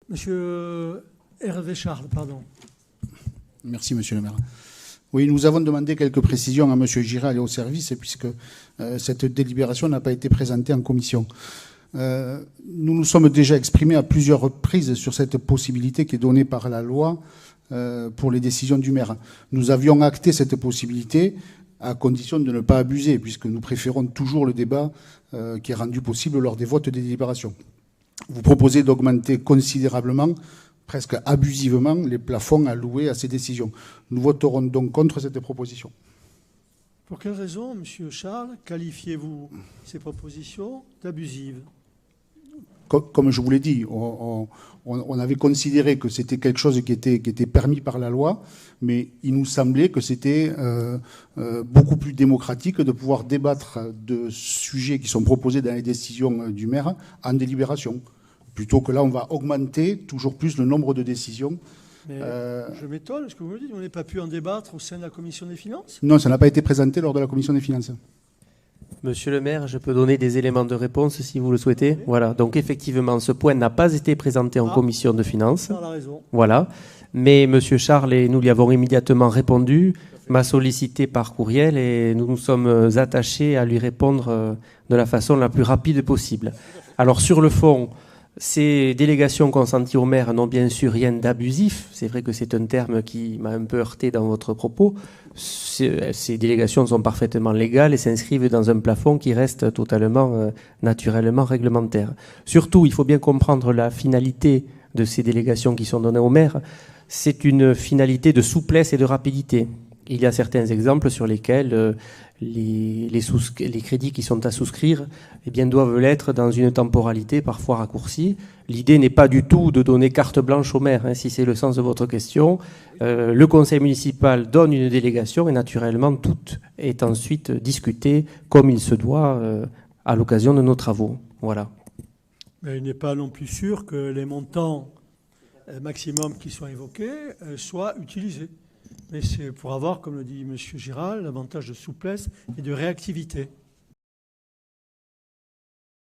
Monsieur Hervé Charles, pardon. Merci, monsieur le maire. Oui, nous avons demandé quelques précisions à monsieur Giral et au service, puisque cette délibération n'a pas été présentée en commission. Nous nous sommes déjà exprimés à plusieurs reprises sur cette possibilité qui est donnée par la loi pour les décisions du maire. Nous avions acté cette possibilité à condition de ne pas abuser, puisque nous préférons toujours le débat qui est rendu possible lors des votes des délibérations. Vous proposez d'augmenter considérablement, presque abusivement, les plafonds alloués à ces décisions. Nous voterons donc contre cette proposition. Pour quelle raison, monsieur Charles, qualifiez-vous ces propositions d'abusives ? Comme je vous l'ai dit, on avait considéré que c'était quelque chose qui était permis par la loi, mais il nous semblait que c'était beaucoup plus démocratique de pouvoir débattre de sujets qui sont proposés dans les décisions du maire en délibération. Plutôt que là, on va augmenter toujours plus le nombre de décisions. Mais je m'étonne, ce que vous me dites, on n'est pas pu en débattre au sein de la commission des finances ? Non, ça n'a pas été présenté lors de la commission des finances. Monsieur le maire, je peux donner des éléments de réponse si vous le souhaitez. Oui. Voilà. Donc effectivement, ce point n'a pas été présenté en commission de finances. On a raison. Voilà. Mais monsieur Charles et nous lui avons immédiatement répondu, m'a sollicité par courriel et nous nous sommes attachés à lui répondre de la façon la plus rapide possible. Alors sur le fond, ces délégations consenties au maire n'ont bien sûr rien d'abusif. C'est vrai que c'est un terme qui m'a un peu heurté dans votre propos. Ces délégations sont parfaitement légales et s'inscrivent dans un plafond qui reste totalement naturellement réglementaire. Surtout, il faut bien comprendre la finalité de ces délégations qui sont données au maire. C'est une finalité de souplesse et de rapidité. Il y a certains exemples sur lesquels les crédits qui sont à souscrire eh bien, doivent l'être dans une temporalité parfois raccourcie. L'idée n'est pas du tout de donner carte blanche au maire, si c'est le sens de votre question. Le conseil municipal donne une délégation et naturellement tout est ensuite discuté comme il se doit à l'occasion de nos travaux. Voilà. Mais il n'est pas non plus sûr que les montants maximum qui soient évoqués soient utilisés. Mais c'est pour avoir, comme le dit M. Giral, l'avantage de souplesse et de réactivité.